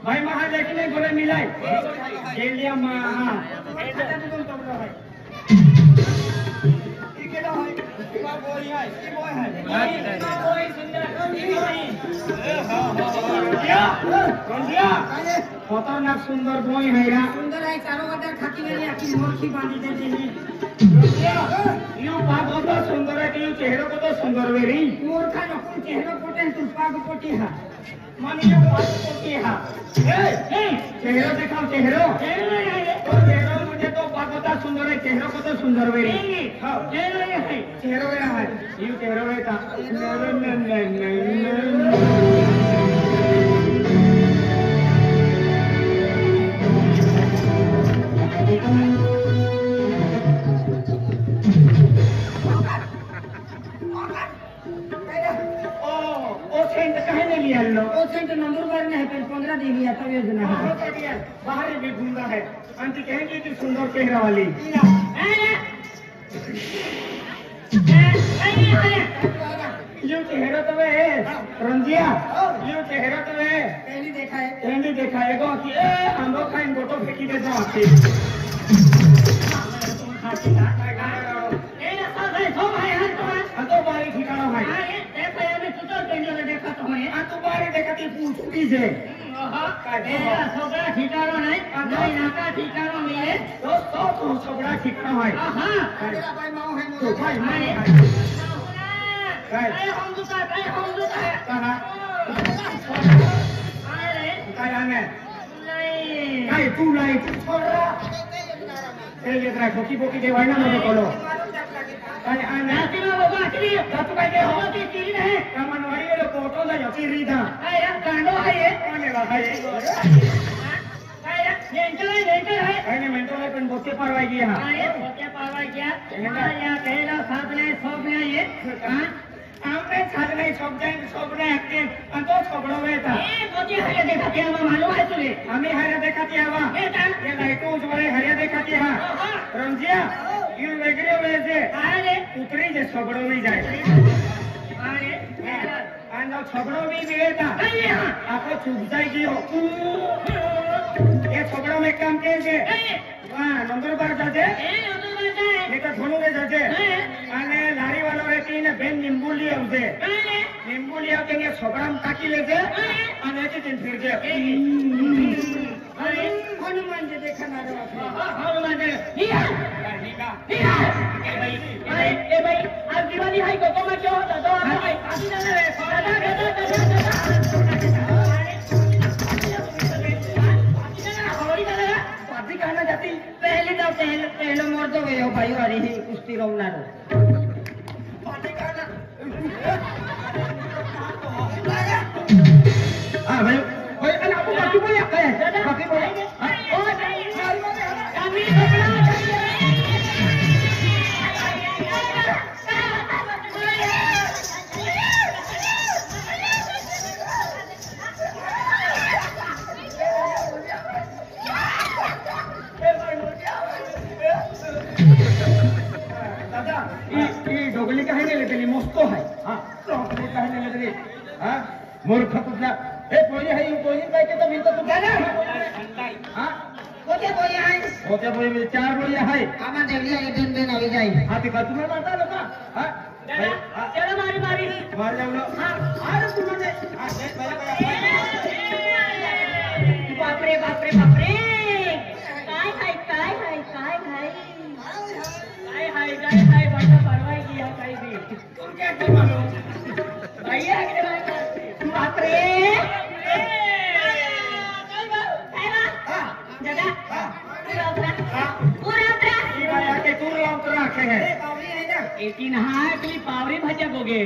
भाई महादेव ने बोले मिलाए गेलिया मां खतरनाक सुंदर बोई है सुंदर है चारों बदर खाती मेरी आखी मोरखी बांधी देती है यू पाग तो सुंदर है कि यू चेहरा को तो सुंदर वेरी मूर्खा न चेहरा पोटे तू पाग पोटी है माने यू पाग पोटी है ए चेहरा दिखाओ चेहरा चेहरा मुझे तो पागता सुंदर है चेहरा को तो सुंदर वेरी हां चेहरा है चेहरा वेरा है यू चेहरा वेता नंबर नहीं है 15 दे लिया तब योजना है बाहर भी घूमना है आंटी कहेंगे कि सुंदर चेहरा वाली यू चेहरा तो है रंजिया यू चेहरा तो है पहली देखा है गो कि हम लोग खाइन गोटो फेंकी दे जाओ आके तो बारी ठिकाना भाई पूछती से छोकरा ठिकानो नहीं नाका ठिकानो मिले तो छोकरा ठिकानो है तो भाई हम दूसरा कहाँ कहाँ में नहीं तू लाई तू छोड़ा ये तरह खोकी बोकी देवाई ना मुझे बोलो अरे आने बाबा आखिरी तब का के हो की चीज है कमनवाड़ी वाले फोटो ला जो चीरी था अरे कांडो है ये कौन है भाई ये इंटर है अरे मेंटल है पण बोके परवाई गया अरे बोके परवाई गया या पहला साथ नहीं सब में ये हां हमने साथ नहीं सब ने एक्टिंग अंतो छोकड़ो में था ए बोके हरे देखा के हमें मालूम है तुझे हमें हरे देखा के हवा ये लाइटों जोड़े हरे देखा के हां रंजिया यू वेगरे वैसे अरे ऊपरी जे छोकड़ो में जाए अरे आनो छोकड़ो में बेटा आपको चुप जाएगी हो ये छोकड़ो में काम कैसे हां नंबर पर जाते ये तो धोनो में जाते आने लारी वालों रे तीन बेन नींबू लिए उसे नींबू लिया के ये छोकड़ा में ताकी लेते आने के दिन फिर जे अरे हनुमान जी देखा ना रे हनुमान जी ए भाई आज दिवाली है को मैं क्यों होता तो भाई शादी ना रे शादी कहना जाती पहले मोर तो गए हो भाई अरे ही कुश्ती रोना रो हां भाई भाई अन आपको बाकी बोलिए बाकी बोलिए मूर्ख कुठला हे पोळी आहे पोळी पाहिजे तर भिंत तू काय ना हां कोते पोळी आहे कोते पोळी म्हणजे 4 पोळी आहे आम्हा देवली आहे दोन आवी जाई हा ते का तुम्हाला मारता लोका हां चला मारी मार जाऊलो हां आर तू म्हणजे बापरे बापरे बापरे काय हाय बाटा परवाई किया काही भी तुम क्या कर मानो भैया बापरे जगा हैं पावरी है ना लेकिन हाँ एकली पावरी भाज्या बोगे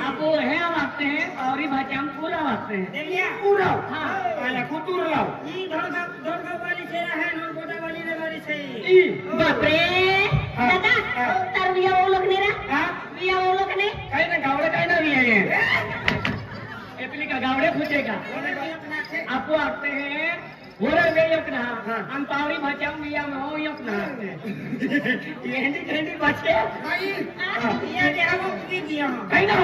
आप वो है वागते हैं पावरी भाज्या हम पूरा वागते हैं देवलिया पूरा हाँ पहले कुतूर लाओ ये धोड़गांव वाली से है नोनकोटा वाली ने वाली से ई बापरे दादा तर विया वो लोग ने रा हाँ विया वो लोग ने काही ना गावड़े काही ना भी है एपली का गावड़े पूछेगा आपको आते हैं बोले वे यकना हम पावरी भाज्या मिया में हो यकना ये हिंदी बचे भाई ये दे हम की दिया काही ना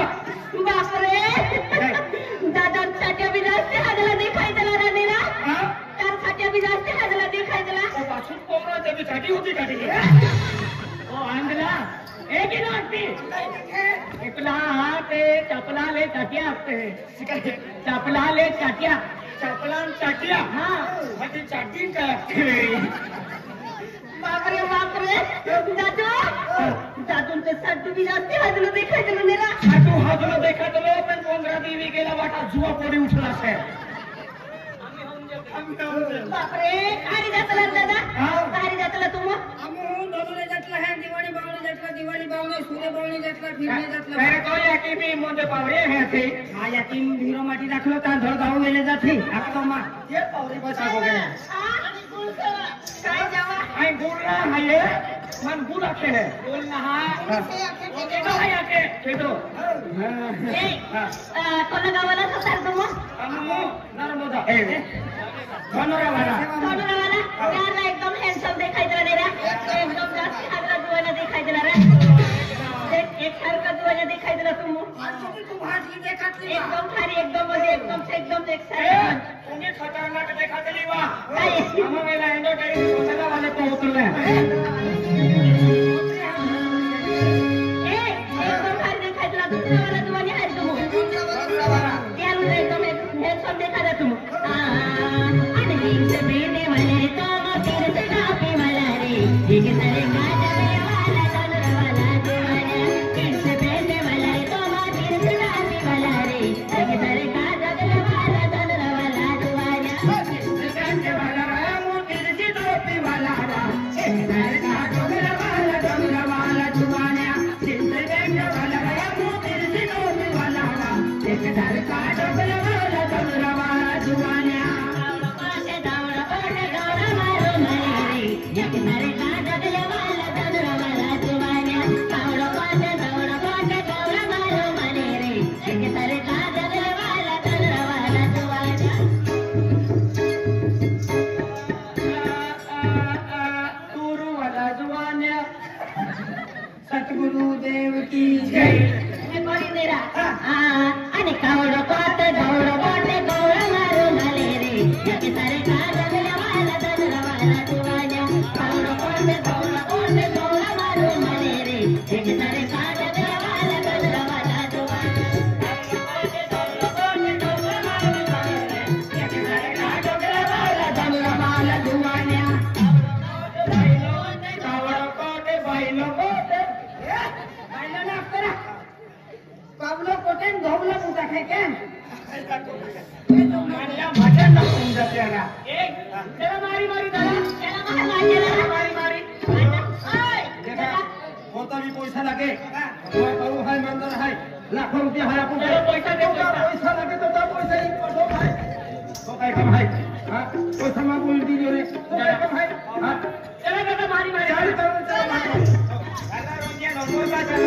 बापरे दादा छाट्या भी जास्त हादला देखाय दिला रा ने रा हाँ तर छाट्या भी जास्त हादला देखाय दिला वो पासून कोमरा त्याची छाटी होती का ती ओ आंधला एक ही नाटती एकला ते चपला ले छाटिया असते चपला ले छाटिया चपला छाटिया हाँ म्हणजे छाटी काय बापरे दादू दादून ते छाटू भी जास्त हादला देखाय दिला ने रा छाटू हातला देखा तो पण 15 दिवस गेला वाटा जुवा पडी उठला से बापरे खारी जातला दादा खारी जातला तुम हम दोनों जटला है दिवाळी बावणे सूर्य बावणे जटला फिरणे जटला मेरे को याकी भी मोंदे पावरे है थे हा या तीन भीरो माटी राखलो ता धड़गाव मेले जाती आको मा ये पावरी बचा हो गया काय जावा आई गुरला है ये मन गुरा के है बोलना है ओके तो है याके चेतो ए कोणा गावाला सतार तुम अम्मो नर्मदा ए धनरावाला कोणाला यार एकदम हँडसम देखाय दिला रे रा एकदम जास्त हादला दुवाना देखाय दिला रे एक सारखा दुवाना देखाय दिला तुम तू भाजी देखत ली एकदम खारी एकदम मध्ये एकदम एक सारखा तुम्ही खतरनाक देखा चली वा काय हम वेला एंडो टाइम कोसला वाले को उतरले एकदम खारी देखाय दिला दुसऱ्याला दुवानी हाय तुम यार एकदम हँडसम देखा दा तुम आणि से बेने वाले तो तेरे से काफी वाला रे एक सारे काजले वाला डोलर वाला दीवाना से बेने वाला तो तेरे से काफी वाला रे एक सारे काजले वाला डोलर वाला दीवाना से वाला रामो तेरे से टोपी वाला रा एक सारे काजले वाला जुबाना से बेने वाला रामो तेरे से टोपी वाला रा एक सारे काजले वाला जुबाना सतगुरुदेव की जय आणि कावडो पाट गौड पाट गौड मारो माले रे याके सारे काजले वाला दनरा वाला दुवाना कावडो पाट गौड मारो माले रे याके सारे काजले वाला दनरा वाला पावलो कोटेन धोबला पुटा है क्या मारिया भजन न समझा तेरा एक तेरा मारी दादा त्याला मारी देखा होता भी पैसा लगे कहू है मंदिर है लाखों रुपया है आपको पैसा दे पैसा लगे तो तब पैसा ही पढ़ो भाई तो काय कम है हां पैसा मा बोल दीजिए रे तो काय कम है हां चला दादा मारी चल दादा रोजिया नोटा चल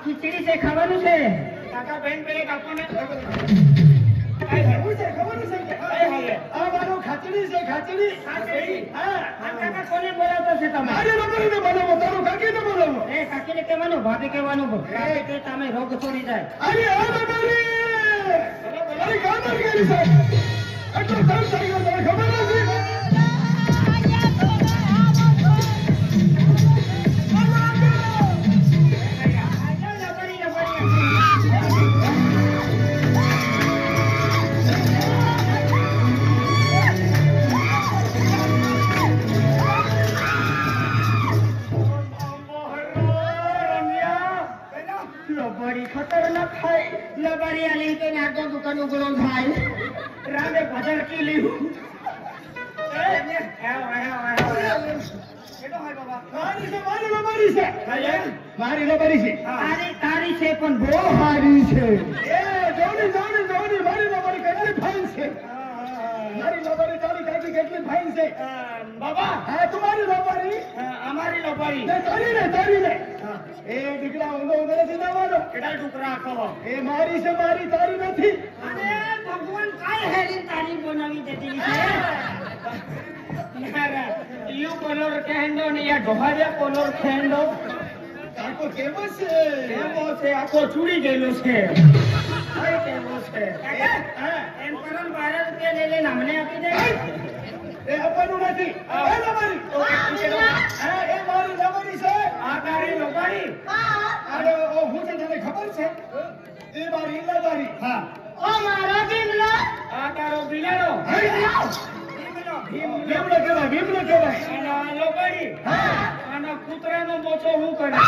खिचड़ी से खाવાનું છે કાકા બેન પેલે કાકોને આ મારો ખાચડી છે ખાચડી ખાચડી? હા કાકા કોને બોલાવતો છે તમે? મારી નંબરને બોલાવો તારો કાકીને બોલાવો એ કાકીને કહેવાનું, ભાભી કહેવાનું. કાકી કે તમે રોગ છોડી જાય. અરે આ નંબરી અરે કામર ગઈ છે એટલો તરત થઈ ગયો તને ખબર નથી લબાડી ખતરનાક થાય. લબાડી આ લઈ કઈ નાખો દુકાનનું ગુણો થાય. રામે ભજડકી લીધું. મારી લબારી છે મારી લબારી છે તારી છે પણ બહુ હારી છે એ જોડી મારી લબારી કેટલી ફાઇન છે મારી લબારી તારી કાકી કેટલી ફાઇન છે બાબા હા તમારી લબારી અમારી લબાડી તારી ને એ દીકરા ઊંધો નથી જવાનો કેટલા ટુકડા કહો. એ મારી છે મારી તારી નથી અરે ભગવાન કાય હેરી તારી બનાવી દેતી છે. યુ કોલોર કહેંડો ને યા ઢોહારિયા કોલોર કહેંડો. કાકો કેવો છે કેવો છે? આખો ચૂડી ગયેલો છે. કઈ કેવો છે? એમ પરમ ભારત કે લઈ લઈને અમને આપી દે. એ આપવાનું નથી એ લબારી હા એ મારી લબારી છે આ તારી લબાડી? અરે હું છે તને ખબર છે એ મારી લબારી હા ઓ મારો બિમલો. આ તારો બિલાડો? ભીમલો કહેવાય અને આ લબાડી? હા આનો કૂતરાનો મોછો હું કરે?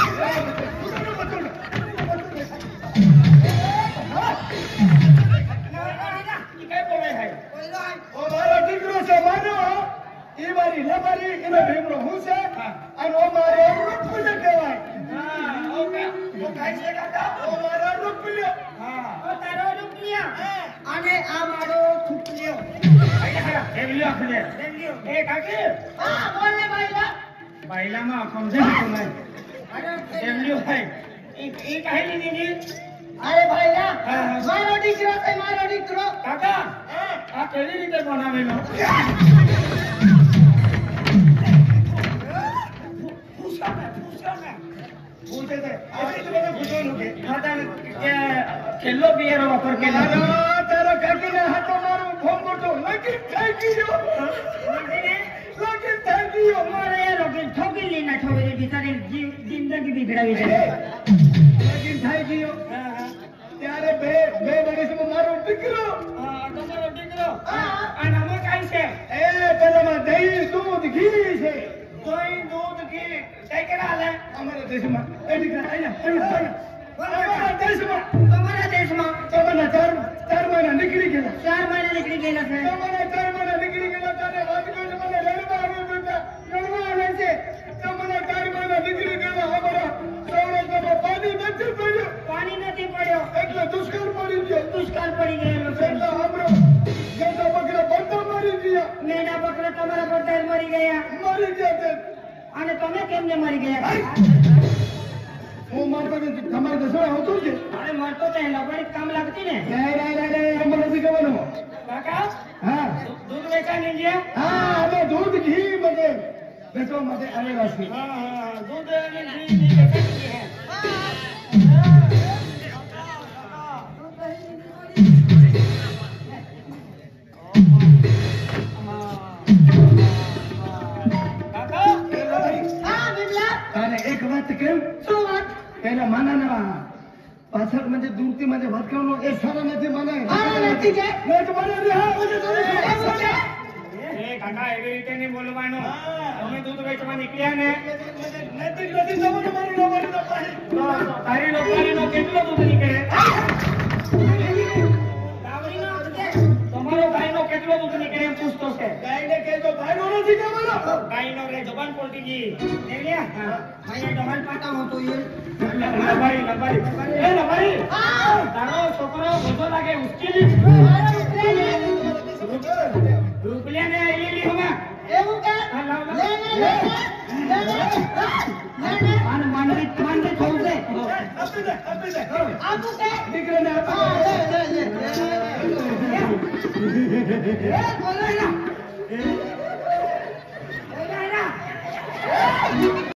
કઈ બોલે છે? ઓ મારો દીકરો છે માનો એ મારી લબારી એનો ભીમલો હું છે અને ઓ મારો રૂપલ્ય કહેવાય હા, ઓકે. તો ખાય છે કાકા? ઓ મારો રૂપલ્ય હા. તો તારો રૂપિયા અને આ મારો છુપલિયો. એમ લ્યો આપણે. એ કાકી હા બોલ ને ભાઈલા. બાયલામાં સમજે ને તમે? એમ લ્યો ભાઈ. એ કાંઈ લીધી? અરે ભાઈલા હા. મારો દીકરો છે મારો દીકરો. કાકા આ કેવી રીતે બનાવેલો? પૂછે છે આવી રીતે મને પૂછવાનું કે છેલ્લો પિયરો વાપર કે તારો કાકીને હાથો મારું ફોન મોટો લગી થઈ ગયો લગી થઈ ગયો મારે એ લોકો ઠોકી લઈને ઠોકી બિચારી જિંદગી બિગડાવી દે. લગી થઈ ગયો ત્યારે બે વર્ષમાં મારો દીકરો તમારો દીકરો આ નામો કાંઈ છે? એ પેલામાં દહીં દૂધ ઘી છે દહીં દૂધ ઘી કઈ કેળા હાલે? અમારા દેશમાં એ દીકરા અહીંયા અમારા દેશમાં તમારા દેશમાં તમારા ચાર મહિના નીકળી ગયેલા 4 મહિના નીકળી ગયેલા છે. તમારા 4 મહિના નીકળી ગયેલા ત્યારે રાજકોટ મને લડવા આવે છે તમારા 4 મહિના નીકળી ગયેલા અમારા સૌરાષ્ટ્રમાં પાણી નથી પડ્યું પાણી નથી પડ્યો એટલે દુષ્કાળ પડી ગયો દુષ્કાળ પડી ગયેલો છે. એટલે આપણો ગેટા બકરા બધા મરી ગયા મેના બકરા તમારા બધા મરી ગયા. મરી ગયા તે અને તમે કેમને મરી ગયા? હું મારતો તમારે દસડા આવતું છે અરે મરતો તો લબડી કામ લાગતી ને. અમને નથી કહેવાનું કાકા હા દૂધ વેચા લીજે. હા અમે દૂધ ઘી બધે વેચવા માટે આવેલા છીએ દૂધ અને ઘી વેચાતી છે. કાકા હા બિમલા. તારે એક વાત કેમ શું વાત? પેલા માનાના પાછળ મને દૂરથી મને વટકાવનો એ સારા નથી મને હા નથી કે નેટ મને રે હા મને તો એવું છે? એ કાકા એવી રીતે નહીં બોલવાનું. તમે દૂધ વેચવા નીકળ્યા ને નૈતિક નથી જવાનું મારું લોકોની તો પાણી તો તારી લોકારીનો કેટલો દૂધ નીકળે? તમારો ગાયનો કેટલો દૂધ નીકળે એમ પૂછતો છે. ગાયને કહેજો ભાઈનો નથી કહેવાનો ગાયનો રે જબાન પોલટી ગઈ. દેવ્યા અહીંયા ડબલ પાટા હોતો એ લબાડી એ લબાડી તારો છોકરો બધો લાગે ઉશ્કેલી મારો ઉતરેલી. રૂપિયા ને આવી લી હમણાં. એવું કે હા, લાવ, લાવ. લે લે લે લે માંડવી થવું છે. આપી દે આપું કે દીકરાને હા આપી લે લે લે. એ બોલો ના. Bye.